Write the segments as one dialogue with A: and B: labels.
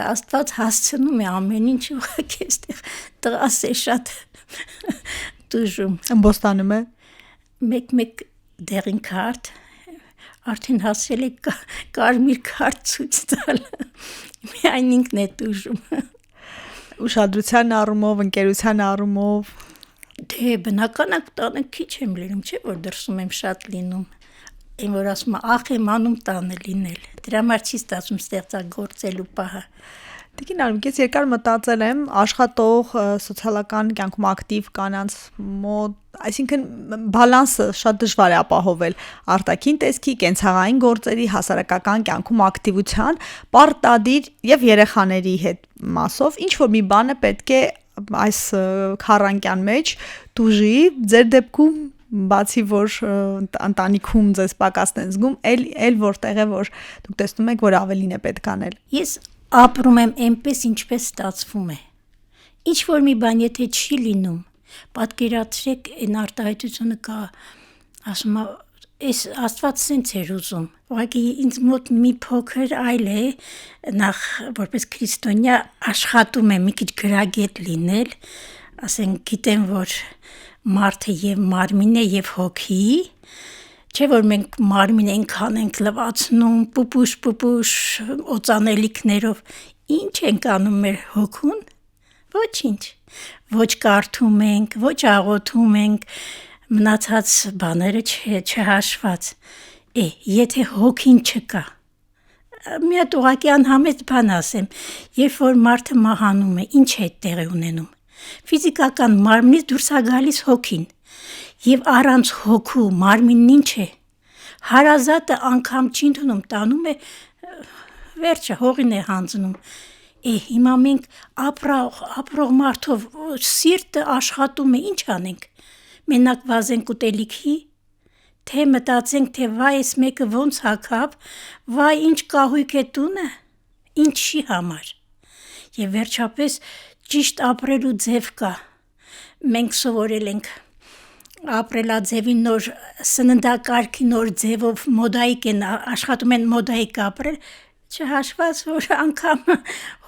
A: Աստված հասցնում է ամեն ինչ ուղղակի այստեղ տղաս է շատ դժում։
B: Բոստանում է։
A: Մեկ դեղին քարտ արդեն հասել է կարմիր քարտ ցույց տալ։ Միայն ինքն է դժում։
B: Ուշադրության առումով, ընկերության առումով։
A: Դե բնական է տանը քիչ եմ լինում, չէ՞ որ դրսում եմ շատ լինում։ Այն որ ասում ախ եմ անում տանը լինել։ Դրա համար չի ստացվում ստեղծագործելու պահը։
B: Տիկին Արմիկ, ես երկար մտածել եմ աշխատող սոցիալական կյանքում ակտիվ կանանց մոտ, այսինքն բալանսը շատ դժվար է ապահովել արտաքին տեսքի, կենցաղային գործերի, հասարակական կյանքում ակտիվության, պարտադիր եւ երեխաների հետ մասով, ինչ որ մի բանը պետք է այս քառանկյան մեջ դուժի, ձեր դեպքում բացի որ ընտանիքում ձեզ պակասն են զգում, այլ որտեղ է որ դուք տեսնում եք որ ավելին է պետք անել։
A: Ես ապրում եմ այնպես ինչպես ստացվում է։ Ինչ որ մի բան եթե չի լինում, պատկերացրեք այն արտահայտությունը կա, ասում այս Աստված սենց էր ուզում։ Ուղղակի ինձ մոտ մի փոքր այլ է, նախ որպես քրիստոնյա աշխատում եմ մի քիչ գրագետ լինել, ասենք գիտեմ որ մարդը եւ մարմին է եւ հոգի, չէ որ մենք մարմին այնքան ենք լվացնում, պուպուշ օծանելիքներով, ինչ ենք անում մեր հոգուն, ոչինչ, ոչ կարդում ենք, ոչ աղոթում ենք, մնացած բաները չհաշված, եթե հոգին չկա, մի հատ ուղղակի անհամեստ բան ասեմ, երբ որ մարդը մահանում է, ինչ է տեղի ունենում, ֆիզիկական մարմնից դուրս է գալիս հոգին, եւ առանց հոգու մարմինն ինչ է, հարազատը անգամ չի ընդունում, տանում է, վերջը հողին է հանձնում, հիմա մենք ապրող մարդով սիրտը աշխատում է, ինչ անենք, մենակ վազենք ուտելիքի, թե մտածենք, թե վայ այս մեկը ոնց հագավ, վայ ինչ կահույք է տունը, ինչի համար, եւ վերջապես ճիշտ ապրելու ձև կա, մենք սովորել ենք ապրելաձևի նոր սննդակարգի նոր ձևով մոդայիկ են աշխատում են մոդայիկ ապրել, չհաշված որ անգամ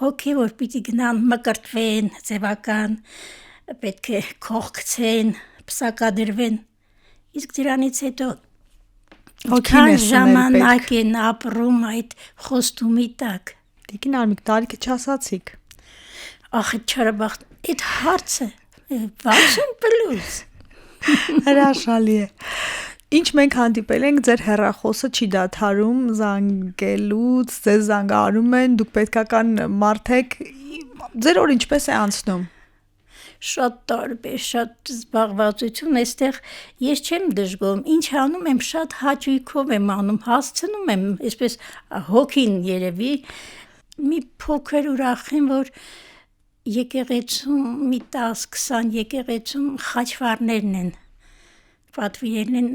A: հոգևոր պիտի գնան մկրտվեն, ձևական, պետք է քող գցեն, պսակադրվեն, իսկ դրանից հետո
B: հոգին է
A: ժամանակ են ապրում այդ խոստումի տակ։
B: Տիկին Արմիկ, տարիքը չասացիք։
A: Ախ, չարաբախտ, այդ հարցը 60+։
B: Հրաշալի է։ Ինչ մենք հանդիպել ենք, ձեր հեռախոսը չի դադարում զանգելուց, ձեզ զանգահարում են, դուք պետքական մարդ եք, ձեր օր ինչպես է անցնում։
A: Շատ տարբեր, շատ զբաղվածություն, այստեղ ես չեմ դժգոհում, ինչ անում եմ, շատ հաճույքով եմ անում, հասցնում եմ, այսպես հոգին երևի, մի փոքր ուրախ եմ, որ եկեղեցում մի 10-20 եկեղեցում խաչվառներն են, պատվիրել են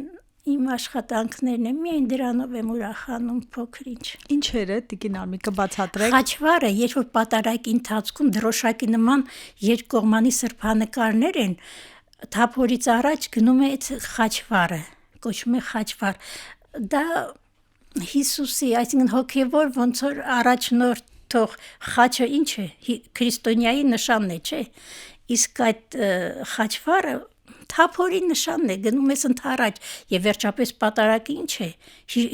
A: իմ աշխատանքներն են, միայն դրանով եմ ուրախանում փոքր ինչ։
B: Ինչեր է, Տիկին Արմիկը բացատրեք։
A: Խաչվառը, երբ որ պատարագի ընթացքում դրոշակի նման երկկողմանի սրբանկարներ են, թափորից առաջ գնում է այդ խաչվառը, կոչվում է խաչվառ։ Դա Հիսուսի, այսինքն հոգևոր ոնց որ առաջնորդող խաչը ինչ է, քրիստոնյայի նշանն է, չէ՞։ Իսկ այդ խաչվառը թափորի նշանն է, գնում ես ընդառաջ եւ վերջապես պատարագը ինչ է,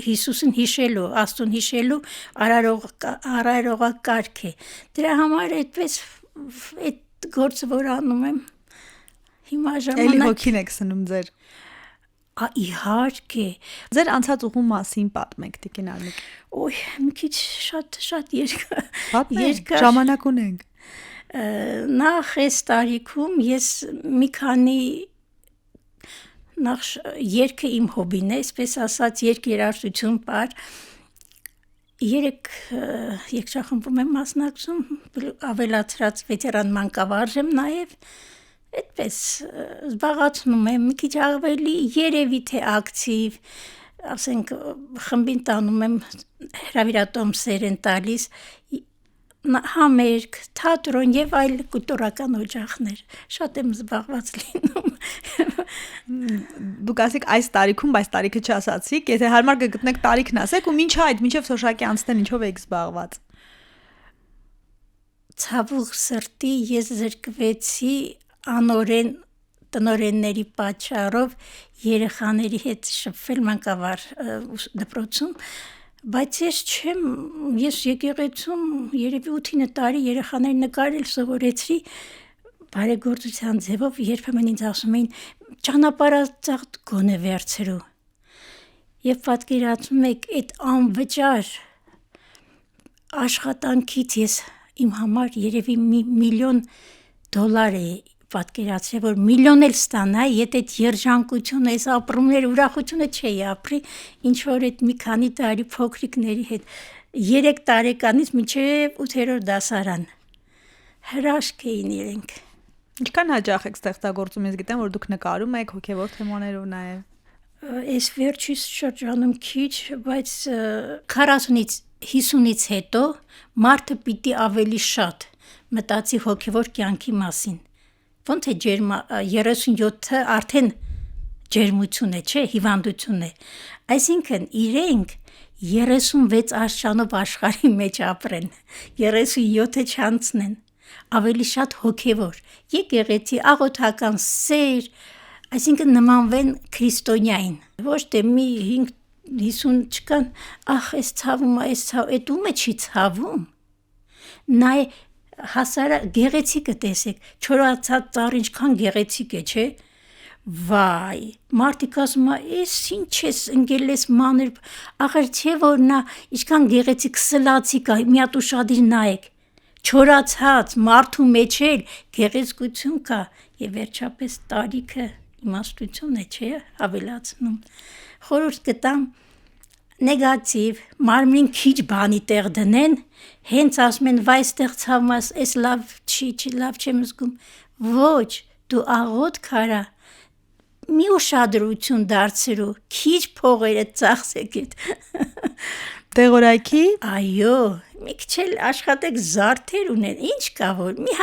A: Հիսուսին հիշելու, Աստծուն հիշելու արարողակարգ է։ Դրա համար այդպես այդ գործը որ անում եմ, հիմա ժամանակ։
B: Էլի հոգին եք սնում ձեր։
A: Իհարկե։
B: Ձեր անցած ուղու մասին պատմեք, Տիկին Արմիկ։
A: Ոյ, մի քիչ շատ երկար։
B: Պատմեք, ժամանակ ունենք։
A: Նախ այս տարիքում ես մի քանի նախ երգը իմ հոբին է, այսպես ասած երգերարժություն պար, 3 երգչախմբում եմ մասնակցում, ավելացրած վետերան մանկավարժ եմ նաև, այդպես զբաղացնում եմ, մի քիչ ավելի երևի թե ակտիվ, ասենք խմբին տանում եմ հրավիրատոմսեր են տալիս, համերգ, թատրոն եւ այլ կուլտուրական օջախներ, շատ եմ զբաղված լինում։
B: Դուք ասեք այս տարիքում, բայց տարիքը չասացիք, եթե հարմար կգտնեք տարիքն ասեք ու մինչ այդ, մինչև սոշակի անցնեն ինչով եք զբաղված։
A: ցավուղ սրտի ես զրկվեցի անօրեն տնօրենների պատճառով երեխաների հետ շփվել մանկավար դպրոցում, բայց ես եկեղեցում երևի 8-9 տարի երեխաներ նկարել սովորեցրի բարեգործության ձևով, երբեմն ինձ ասում էին ճանապարհածախ գոնե վերցրու։ Եվ պատկերացնում եք այդ անվճար աշխատանքից ես իմ համար երևի $1 միլիոն էի պատկերացրել, որ միլիոն էլ ստանայի, եթե այդ երջանկությունը, այս ապրումները, ուրախությունը չէի ապրի, ինչ որ այդ մի քանի տարի փոքրիկների հետ 3 տարեկանից մինչև 8-րդ դասարան հրաշք էին իրենք։
B: Ինչքան հաճախ եք ստեղծագործում, ես գիտեմ, որ դուք նկարում եք հոգևոր թեմաներով նաև։
A: Այս վերջի շրջանում քիչ, բայց 40-ից 50-ից հետո մարդը պիտի ավելի շատ մտածի հոգևոր կյանքի մասին։ Ոնց է 37-ը արդեն ջերմություն է, չէ, հիվանդություն է։ Այսինքն իրենք 36 աշխանով աշխարհի մեջ ապրեն, 37-ը չանցնեն, ավելի շատ հոգևոր, եկեղեցի, աղոթական սեր, այսինքն նմանվեն քրիստոնյային, ոչ թե մի 50 չկան, այս ցավում, այդ ումը չի ցավում, նա գեղեցիկը տեսեք, չորացած ծառ ինչքան գեղեցիկ է, չէ, վայ, մարդիկ ասում ես ինչ ես ընկել ես մանր, ախր չէ որ նա ինչքան գեղեցիկ սլացիկ է, մի հատ ուշադիր նայեք, չորացած մարդու մեջ էլ գեղեցկություն կա եւ վերջապես տարիքը իմաստություն է, չէ, ավելացնում։ Խորհուրդ կտամ նեգատիվ, մարմնին քիչ բանի տեղ դնեն, հենց ասում են վայ ստեղ ցավմաս, այս լավ չի, լավ չեմ զգում, ոչ, դու աղոթք արա, մի ուշադրություն դարձրու, քիչ փողերը ծախսեք այդ։
B: Տեղորայքի։
A: Այո, մի քիչ էլ աշխատեք զարդեր ունեն, ինչ կա որ, մի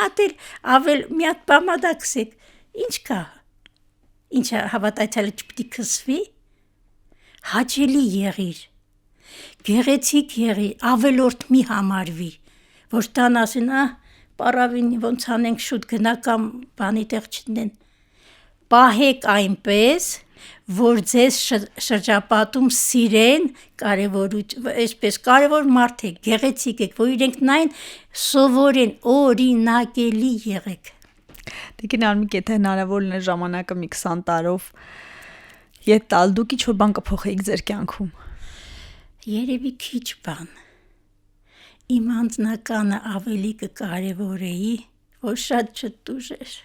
A: հատ բամադակսեք, ինչ կա, ինչ հավատացյալը չպիտի քսվի, հաճելի եղիր, գեղեցիկ եղիր, ավելորդ մի համարվի, որ տան ասեն, պարավին ոնց անենք շուտ գնական բանի տեղ չտնեն, պահեք այնպես, որ ձեզ շրջապատում սիրեն, այսպես կարևոր մարդ եք, գեղեցիկ եք, որ իրենք նայն սովորեն, օրինակելի եղեք։
B: Տիկին Արմիկ, եթե հնարավոր լիներ ժամանակը մի 20 տարով ետ տալ, դուք ինչ որ բան կփոխեիք ձեր կյանքում։
A: Երևի քիչ բան։ Իմ անձնականը ավելի կկարևորեի, որ շատ չտուժեր։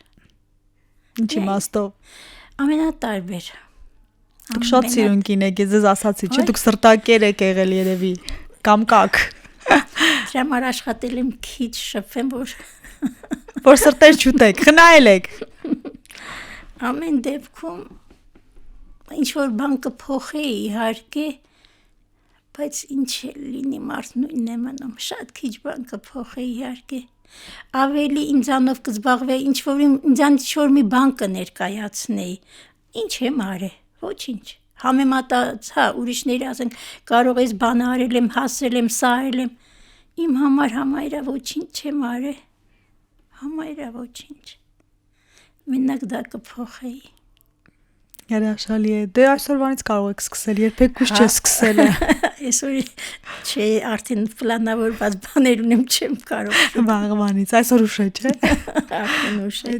B: Ինչ իմաստով։
A: Ամենատարբեր։
B: Դուք շատ սիրուն կին եք, ես ասացի, չէ, դուք սրտակեր եք եղել երևի, կամ կակ։
A: Դրա համար աշխատել եմ քիչ շփվեմ,
B: որ սրտեր չուտեք, խնայել եք։
A: Ամեն դեպքում ինչ որ բան կփոխեի իհարկե, բայց ինչ լինի մարդ նույնն է մնում, շատ քիչ բան կփոխեի իհարկե, ավելի ինձանով կզբաղվեի, ինձանից ինչ-որ մի բան կներկայացնեի, ինչ եմ արել, ոչինչ, համեմատած, ուրիշների ասենք, կարող ես բան արել եմ, հասել եմ, սա արել եմ, իմ համար համայրա ոչինչ չեմ արել, համայրա ոչինչ, մենակ դա կփոխեի։
B: Հրաշալի է, դե այսօրվանից կարող եք սկսել, երբեք ուշ չես սկսել է։
A: Այսօր չէ, արդեն պլանավորված բաներ ունեմ, չեմ կարող։
B: Վաղվանից, այսօր ուշ է, չէ։
A: Արդեն ուշ է։